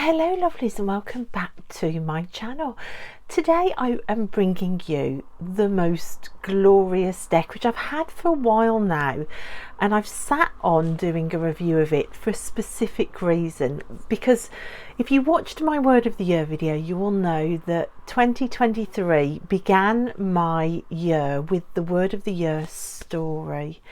Hello lovelies and welcome back to my channel. Today I am bringing you the most glorious deck which I've had for a while now, and I've sat on doing a review of it for a specific reason, because if you watched my Word of the Year video you will know that 2023 began my year with the Word of the Year story.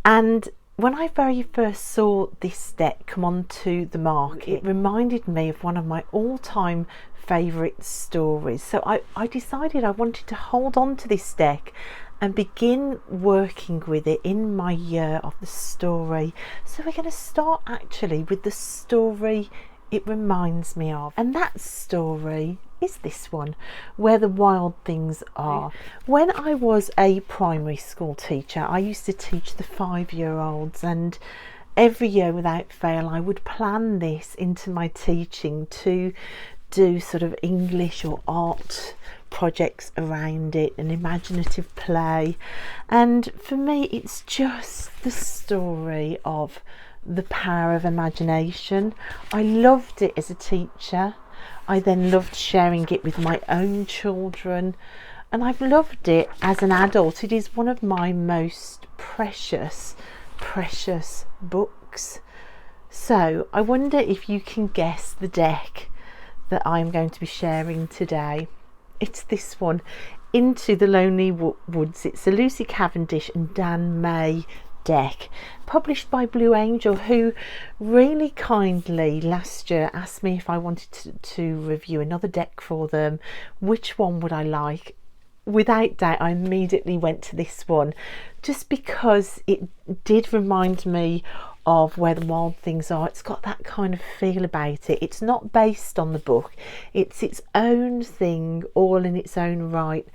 And when I very first saw this deck come onto the market, it reminded me of one of my all-time favourite stories. So I decided I wanted to hold on to this deck and begin working with it in my year of the story. So we're going to start actually with the story it reminds me of, and that story is this one, Where the Wild Things Are. When I was a primary school teacher, I used to teach the 5-year-olds, and every year without fail I would plan this into my teaching to do sort of English or art projects around it, an imaginative play. And for me it's just the story of the power of imagination. I loved it as a teacher. I then loved sharing it with my own children, and I've loved it as an adult. It is one of my most precious books. So I wonder if you can guess the deck that I'm going to be sharing today. It's this one, Into the Lonely Woods. It's a Lucy Cavendish and Dan May deck, published by Blue Angel, who really kindly last year asked me if I wanted to review another deck for them. Which one would I like? Without doubt I immediately went to this one, just because it did remind me of Where the Wild Things Are. It's got that kind of feel about it. It's not based on the book, it's its own thing all in its own right.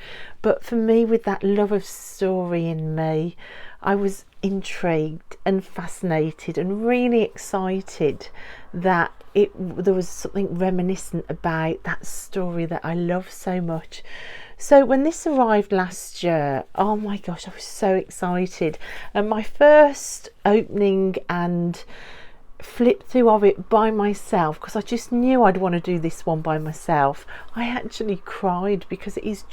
But for me, with that love of story in me, I was intrigued and fascinated and really excited that there was something reminiscent about that story that I love so much. So when this arrived last year, oh my gosh, I was so excited. And my first opening and flip through of it by myself, because I just knew I'd want to do this one by myself, I actually cried, because it's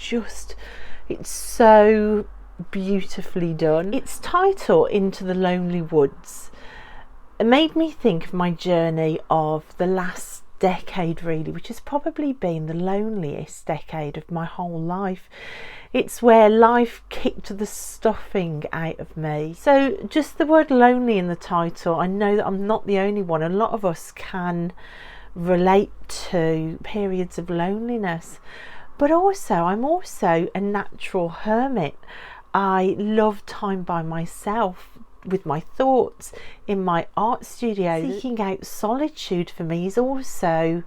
so beautifully done. Its title, Into the Lonely Woods, it made me think of my journey of the last decade really, which has probably been the loneliest decade of my whole life. It's where life kicked the stuffing out of me. So just the word lonely in the title, I know that I'm not the only one. A lot of us can relate to periods of loneliness, but also I'm also a natural hermit. I love time by myself with my thoughts in my art studio. Seeking out solitude for me is also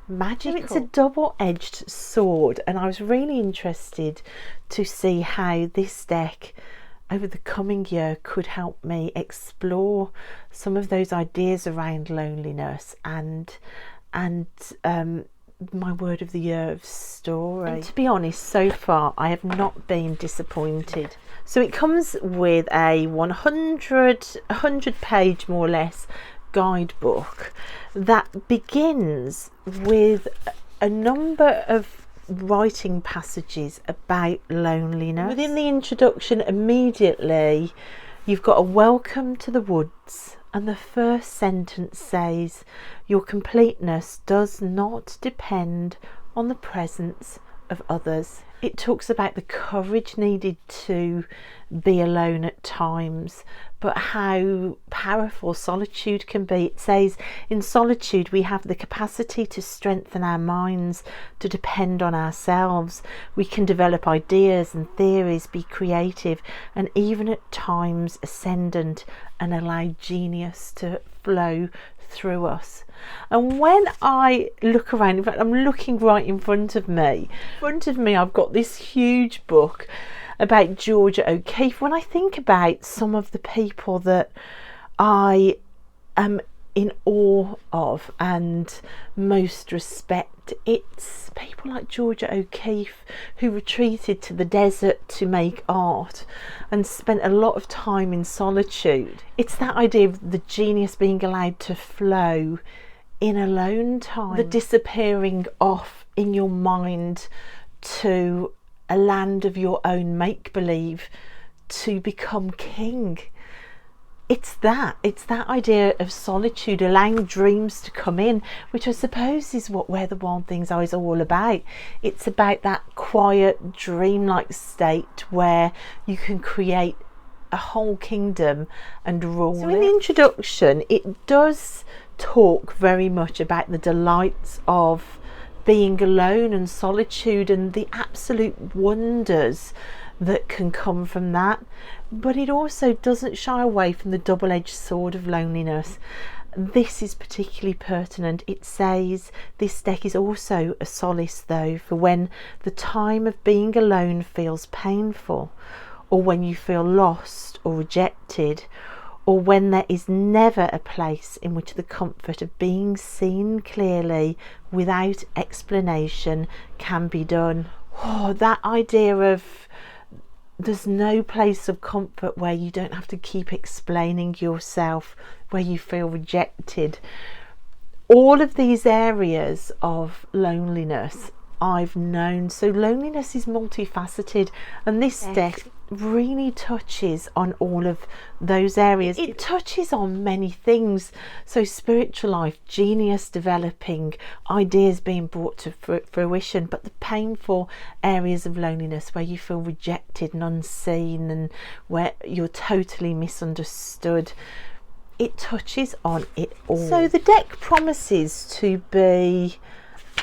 magical. It's a double-edged sword, and I was really interested to see how this deck over the coming year could help me explore some of those ideas around loneliness and my Word of the Year of story. And to be honest, so far I have not been disappointed. So it comes with a 100 page more or less guidebook that begins with a number of writing passages about loneliness. Within the introduction immediately you've got a welcome to the woods, and the first sentence says, your completeness does not depend on the presence of others. It talks about the courage needed to be alone at times, but how powerful solitude can be. It says, in solitude we have the capacity to strengthen our minds, to depend on ourselves. We can develop ideas and theories, be creative, and even at times ascendant, and allow genius to flow through us. And when I look around, in fact I'm looking right in front of me, I've got this huge book about Georgia O'Keeffe. When I think about some of the people that I am in awe of and most respect, it's people like Georgia O'Keeffe, who retreated to the desert to make art and spent a lot of time in solitude. It's that idea of the genius being allowed to flow in alone time, the disappearing off in your mind to a land of your own make-believe to become king. It's that idea of solitude, allowing dreams to come in, which I suppose is what Where the Wild Things Are is all about. It's about that quiet, dreamlike state where you can create a whole kingdom and rule it. So in the introduction, it does talk very much about the delights of being alone and solitude and the absolute wonders that can come from that, but it also doesn't shy away from the double-edged sword of loneliness. This is particularly pertinent. It says this deck is also a solace though for when the time of being alone feels painful, or when you feel lost or rejected, or when there is never a place in which the comfort of being seen clearly without explanation can be done. Oh, that idea of there's no place of comfort where you don't have to keep explaining yourself, where you feel rejected. All of these areas of loneliness I've known. So loneliness is multifaceted, and this deck really touches on all of those areas. It touches on many things. So spiritual life, genius developing, ideas being brought to fruition, but the painful areas of loneliness where you feel rejected and unseen and where you're totally misunderstood. It touches on it all. So the deck promises to be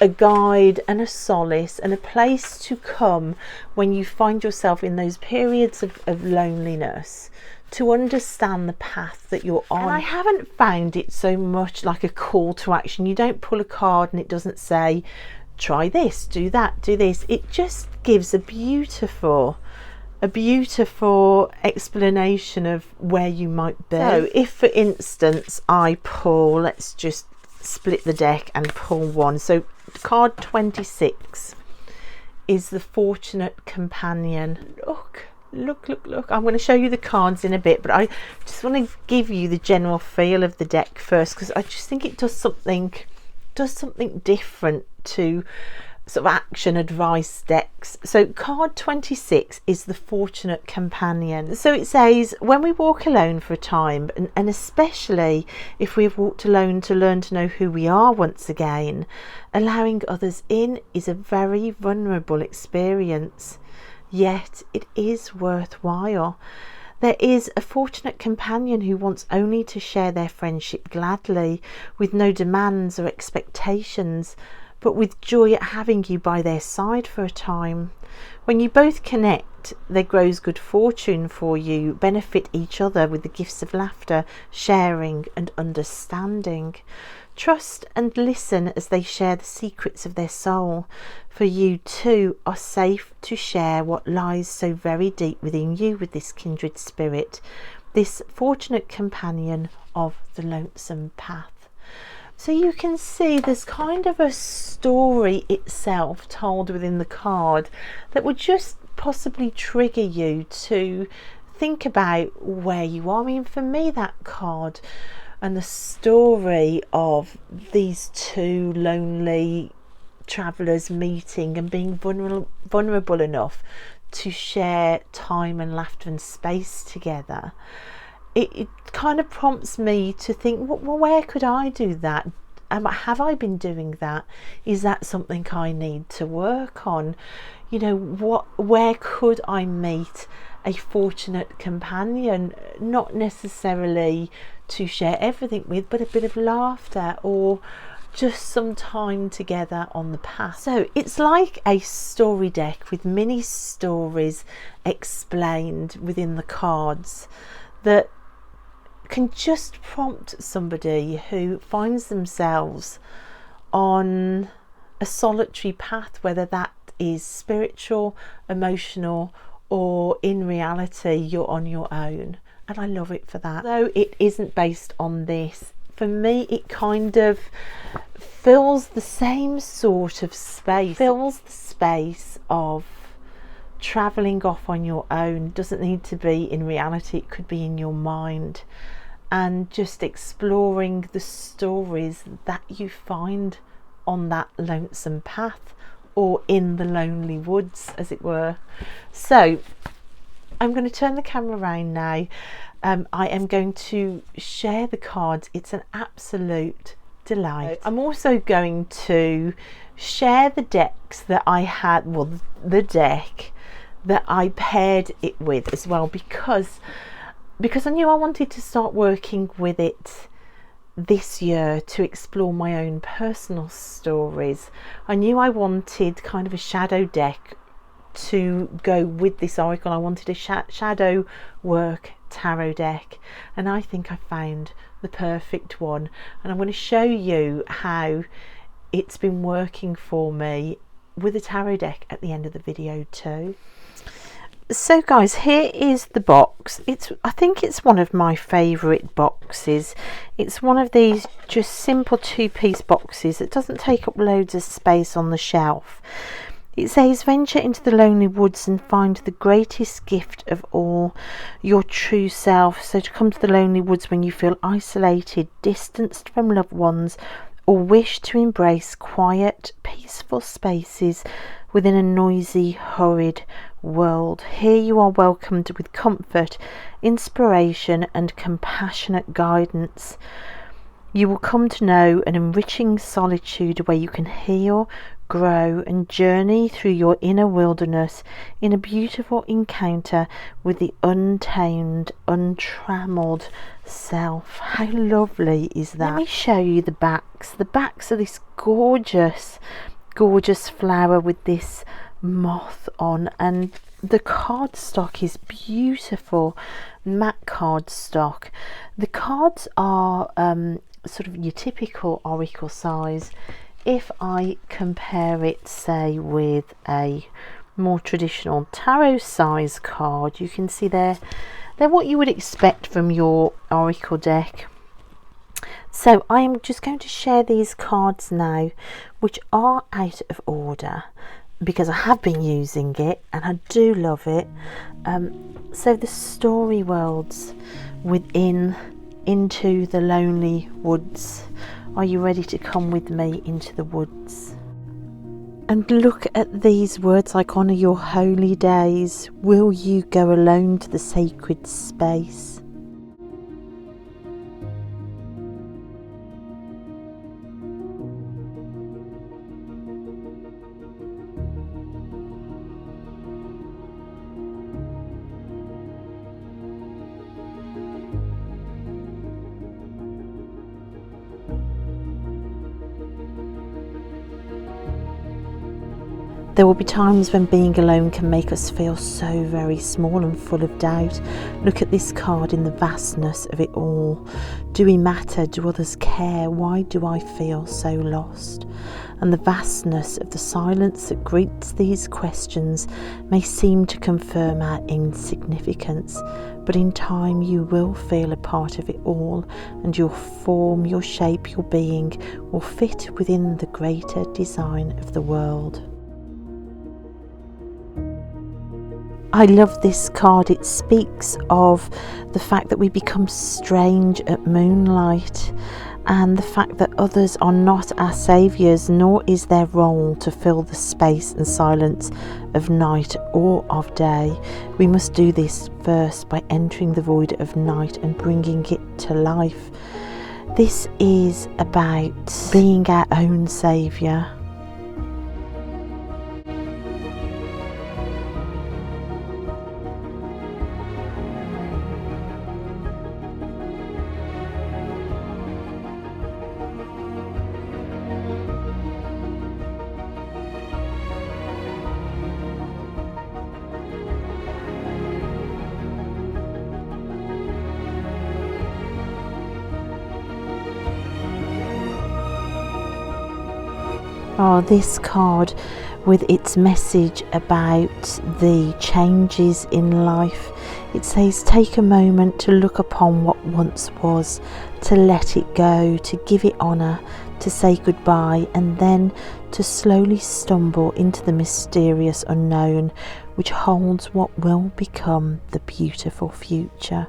a guide and a solace and a place to come when you find yourself in those periods of loneliness, to understand the path that you're on. And I haven't found it so much like a call to action. You don't pull a card and it doesn't say try this, do that, do this. It just gives a beautiful explanation of where you might be. So if for instance I pull, let's just split the deck and pull one. So card 26 is the Fortunate Companion. Look. I'm going to show you the cards in a bit, but I just want to give you the general feel of the deck first, because I just think it does something different to sort of action advice decks. So card 26 is the Fortunate Companion. So it says when we walk alone for a time, and especially if we've walked alone to learn to know who we are once again, allowing others in is a very vulnerable experience, yet it is worthwhile. There is a fortunate companion who wants only to share their friendship gladly, with no demands or expectations, but with joy at having you by their side for a time. When you both connect, there grows good fortune for you, benefit each other with the gifts of laughter, sharing and understanding. Trust and listen as they share the secrets of their soul, for you too are safe to share what lies so very deep within you with this kindred spirit, this fortunate companion of the lonesome path. So you can see there's kind of a story itself told within the card that would just possibly trigger you to think about where you are. I mean, for me, that card and the story of these two lonely travellers meeting and being vulnerable enough to share time and laughter and space together, it kind of prompts me to think, well, where could I do that? Have I been doing that? Is that something I need to work on? You know, where could I meet a fortunate companion, not necessarily to share everything with, but a bit of laughter or just some time together on the path. So it's like a story deck with mini stories explained within the cards that can just prompt somebody who finds themselves on a solitary path, whether that is spiritual, emotional, or in reality you're on your own. And I love it for that. Though it isn't based on this, for me it kind of fills the same sort of space, fills the space of travelling off on your own. Doesn't need to be in reality, it could be in your mind, and just exploring the stories that you find on that lonesome path, or in the lonely woods, as it were. So I'm going to turn the camera around now. I am going to share the cards. It's an absolute delight. I'm also going to share the decks that I had, well, the deck that I paired it with as well, because I knew I wanted to start working with it this year to explore my own personal stories. I knew I wanted kind of a shadow deck to go with this oracle. I wanted a shadow work tarot deck, and I think I found the perfect one, and I'm going to show you how it's been working for me with a tarot deck at the end of the video too. So guys, here is the box. I think it's one of my favourite boxes. It's one of these just simple two-piece boxes that doesn't take up loads of space on the shelf. It says, venture into the lonely woods and find the greatest gift of all, your true self. So to come to the lonely woods when you feel isolated, distanced from loved ones, or wish to embrace quiet, peaceful spaces within a noisy, hurried world. Here you are welcomed with comfort, inspiration, and compassionate guidance. You will come to know an enriching solitude where you can heal, grow, and journey through your inner wilderness in a beautiful encounter with the untamed, untrammeled self. How lovely is that? Let me show you the backs. The backs are this gorgeous flower with this moth on, and the cardstock is beautiful matte cardstock. The cards are sort of your typical oracle size. If I compare it, say, with a more traditional tarot size card, you can see they're what you would expect from your oracle deck. So I am just going to share these cards now, which are out of order because I have been using it and I do love it. So the story worlds within Into the Lonely Woods. Are you ready to come with me into the woods? And look at these words like, honour your holy days. Will you go alone to the sacred space? There will be times when being alone can make us feel so very small and full of doubt. Look at this card in the vastness of it all. Do we matter? Do others care? Why do I feel so lost? And the vastness of the silence that greets these questions may seem to confirm our insignificance, but in time you will feel a part of it all, and your form, your shape, your being will fit within the greater design of the world. I love this card. It speaks of the fact that we become strange at moonlight, and the fact that others are not our saviours, nor is their role to fill the space and silence of night or of day. We must do this first by entering the void of night and bringing it to life. This is about being our own saviour. Oh, this card with its message about the changes in life. It says, take a moment to look upon what once was, to let it go, to give it honour, to say goodbye, and then to slowly stumble into the mysterious unknown, which holds what will become the beautiful future.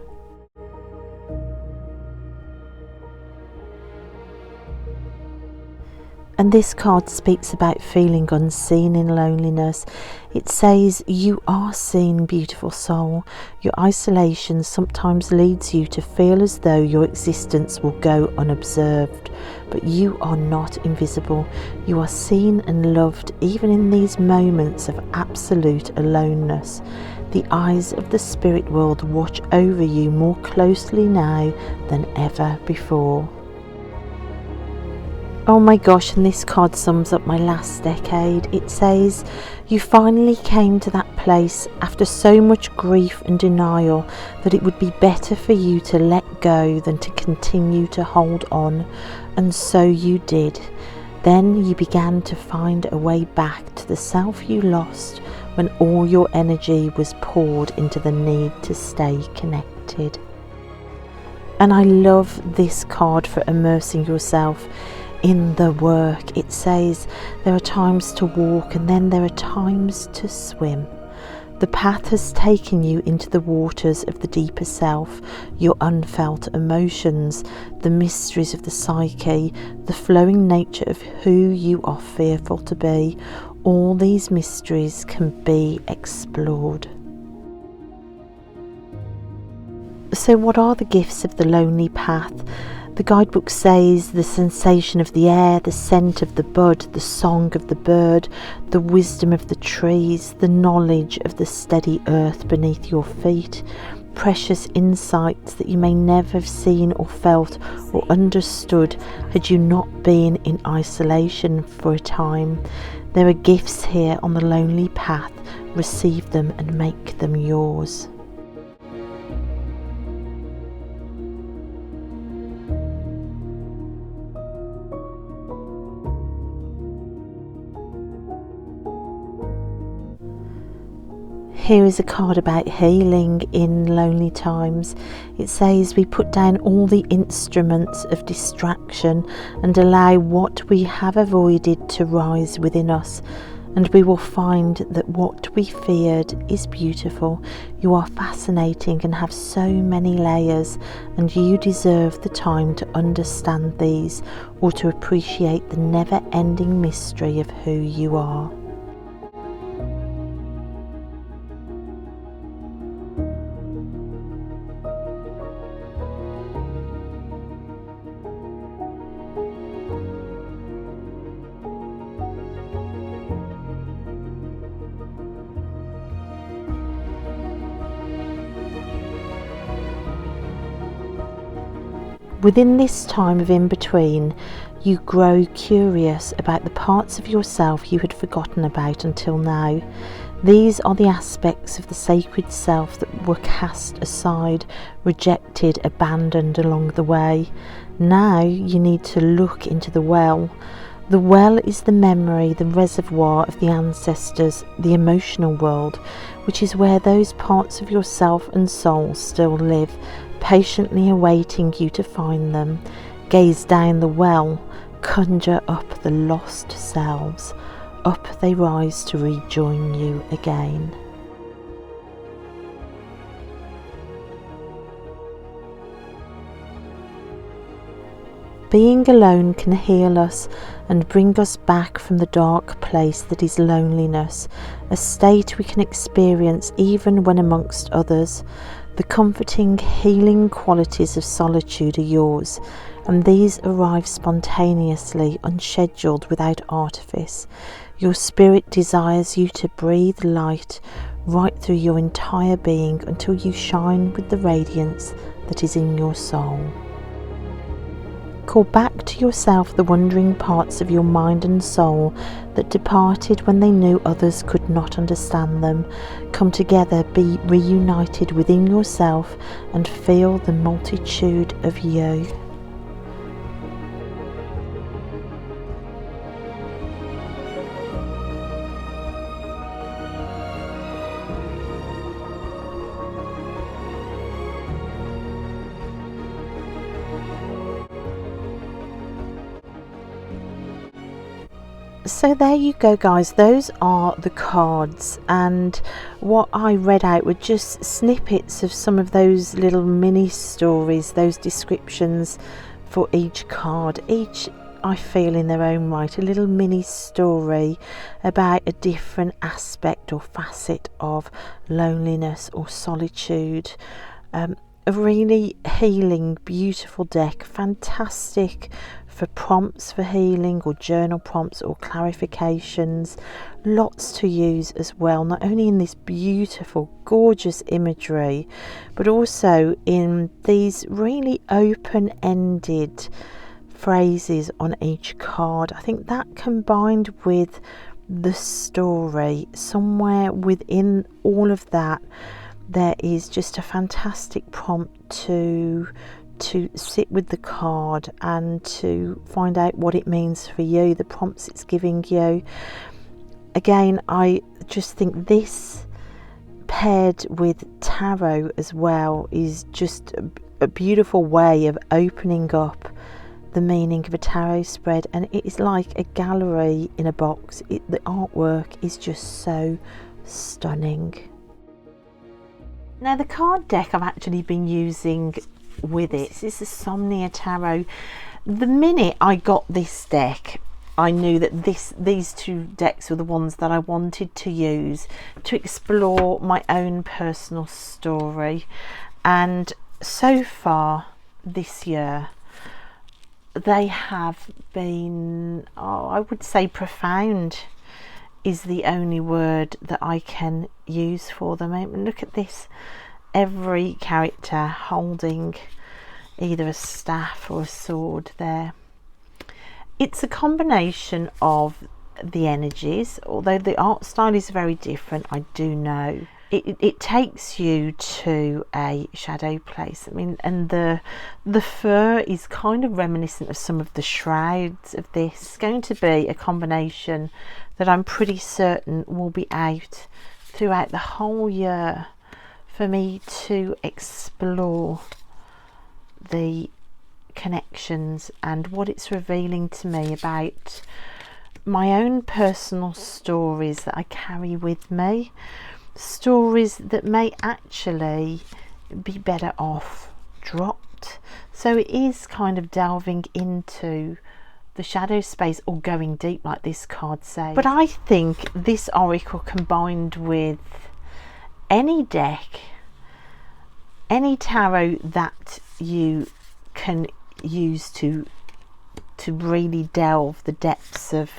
And this card speaks about feeling unseen in loneliness. It says, you are seen, beautiful soul. Your isolation sometimes leads you to feel as though your existence will go unobserved. But you are not invisible. You are seen and loved even in these moments of absolute aloneness. The eyes of the spirit world watch over you more closely now than ever before. Oh my gosh, and this card sums up my last decade. It says, you finally came to that place after so much grief and denial that it would be better for you to let go than to continue to hold on. And so you did. Then you began to find a way back to the self you lost when all your energy was poured into the need to stay connected. And I love this card for immersing yourself in the work. It says there are times to walk and then there are times to swim. The path has taken you into the waters of the deeper self, your unfelt emotions, the mysteries of the psyche, the flowing nature of who you are fearful to be. All these mysteries can be explored. So what are the gifts of the lonely path? The guidebook says the sensation of the air, the scent of the bud, the song of the bird, the wisdom of the trees, the knowledge of the steady earth beneath your feet, precious insights that you may never have seen or felt or understood had you not been in isolation for a time. There are gifts here on the lonely path. Receive them and make them yours. Here is a card about healing in lonely times. It says we put down all the instruments of distraction and allow what we have avoided to rise within us, and we will find that what we feared is beautiful. You are fascinating and have so many layers, and you deserve the time to understand these or to appreciate the never-ending mystery of who you are. Within this time of in-between, you grow curious about the parts of yourself you had forgotten about until now. These are the aspects of the sacred self that were cast aside, rejected, abandoned along the way. Now you need to look into the well. The well is the memory, the reservoir of the ancestors, the emotional world, which is where those parts of yourself and soul still live, patiently awaiting you to find them. Gaze down the well, conjure up the lost selves. Up they rise to rejoin you again. Being alone can heal us and bring us back from the dark place that is loneliness, a state we can experience even when amongst others. The comforting, healing qualities of solitude are yours, and these arrive spontaneously, unscheduled, without artifice. Your spirit desires you to breathe light right through your entire being until you shine with the radiance that is in your soul. Call back to yourself the wandering parts of your mind and soul that departed when they knew others could not understand them. Come together, be reunited within yourself, and feel the multitude of you. So there you go, guys. Those are the cards, and what I read out were just snippets of some of those little mini stories, those descriptions for each card. Each I feel, in their own right, a little mini story about a different aspect or facet of loneliness or solitude. A really healing, beautiful deck, fantastic for prompts for healing or journal prompts or clarifications. Lots to use as well, not only in this beautiful, gorgeous imagery, but also in these really open-ended phrases on each card. I think that, combined with the story, somewhere within all of that, there is just a fantastic prompt to sit with the card and to find out what it means for you, the prompts it's giving you. Again, I just think this, paired with tarot as well, is just a beautiful way of opening up the meaning of a tarot spread, and it is like a gallery in a box. The artwork is just so stunning. Now, the card deck I've actually been using with it, this is the Somnia Tarot. The minute I got this deck, I knew that these two decks were the ones that I wanted to use to explore my own personal story. And so far this year, they have been, I would say profound is the only word that I can use for them. I mean, look at this, every character holding either a staff or a sword there. It's a combination of the energies, although the art style is very different, I do know. It takes you to a shadow place. I mean, and the fur is kind of reminiscent of some of the shrouds of this. It's going to be a combination that I'm pretty certain will be out throughout the whole year for me to explore the connections and what it's revealing to me about my own personal stories that I carry with me. Stories that may actually be better off dropped. So it is kind of delving into the shadow space or going deep, like this card says. But I think this oracle, combined with any deck, any tarot that you can use to really delve the depths of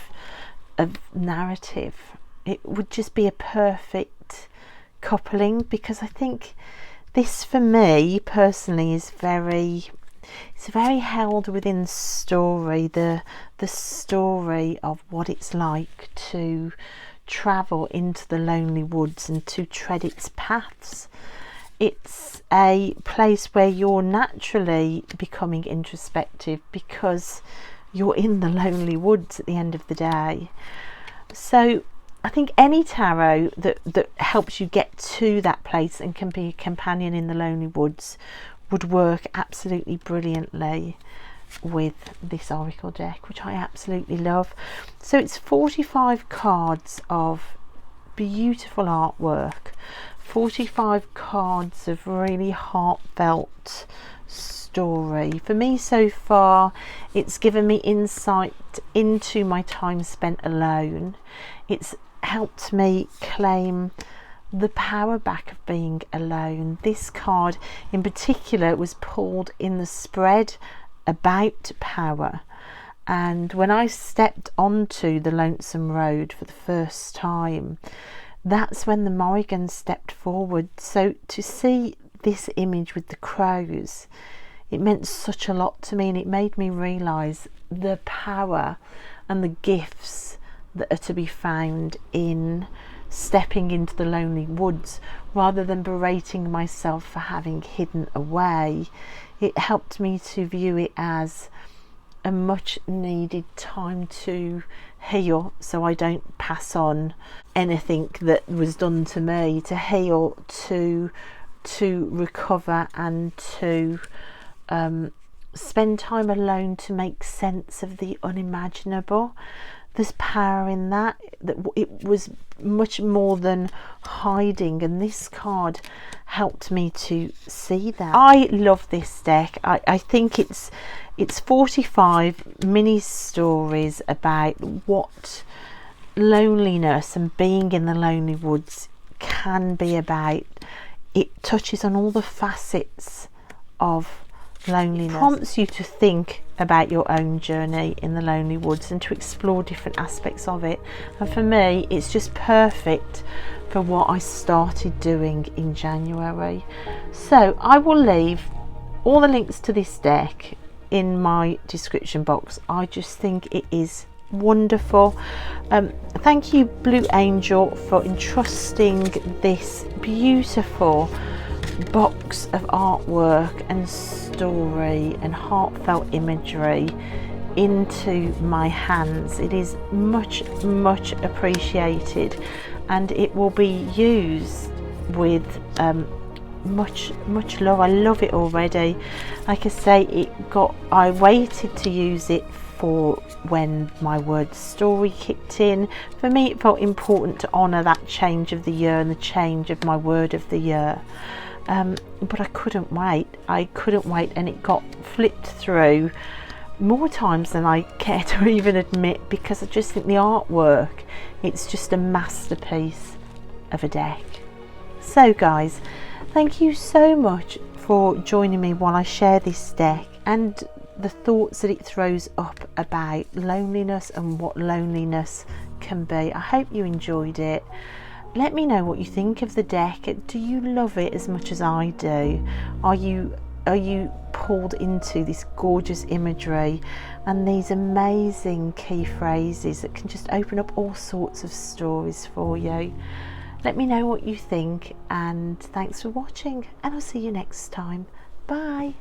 narrative, it would just be a perfect coupling, because I think this, for me personally, is very held within story, the story of what it's like to travel into the lonely woods and to tread its paths. It's a place where you're naturally becoming introspective because you're in the lonely woods at the end of the day. So I think any tarot that helps you get to that place and can be a companion in the lonely woods would work absolutely brilliantly with this oracle deck, which I absolutely love. So it's 45 cards of beautiful artwork, 45 cards of really heartfelt story. For me so far, it's given me insight into my time spent alone. It's helped me claim the power back of being alone. This card in particular was pulled in the spread about power, and when I stepped onto the lonesome road for the first time, that's when the Morrigan stepped forward. So to see this image with the crows, it meant such a lot to me, and it made me realise the power and the gifts that are to be found in stepping into the lonely woods. Rather than berating myself for having hidden away, it helped me to view it as a much needed time to heal, so I don't pass on anything that was done to me, to heal, to recover, and to spend time alone to make sense of the unimaginable. there's power in that it was much more than hiding, and this card helped me to see that. I love this deck. I think it's 45 mini stories about what loneliness and being in the lonely woods can be about. It touches on all the facets of loneliness. It prompts you to think about your own journey in the lonely woods and to explore different aspects of it. And for me, it's just perfect for what I started doing in January. So I will leave all the links to this deck in my description box. I just think it is wonderful. Thank you, Blue Angel, for entrusting this beautiful box of artwork and story and heartfelt imagery into my hands. It is much appreciated, and it will be used with much love. I love it already. Like I say, I waited to use it for when my word story kicked in. For me, it felt important to honour that change of the year and the change of my word of the year. But I couldn't wait, and it got flipped through more times than I care to even admit, because I just think the artwork, it's just a masterpiece of a deck. So guys, thank you so much for joining me while I share this deck and the thoughts that it throws up about loneliness and what loneliness can be. I hope you enjoyed it. Let me know what you think of the deck. Do you love it as much as I do? Are you pulled into this gorgeous imagery and these amazing key phrases that can just open up all sorts of stories for you? Let me know what you think, and thanks for watching, and I'll see you next time. Bye.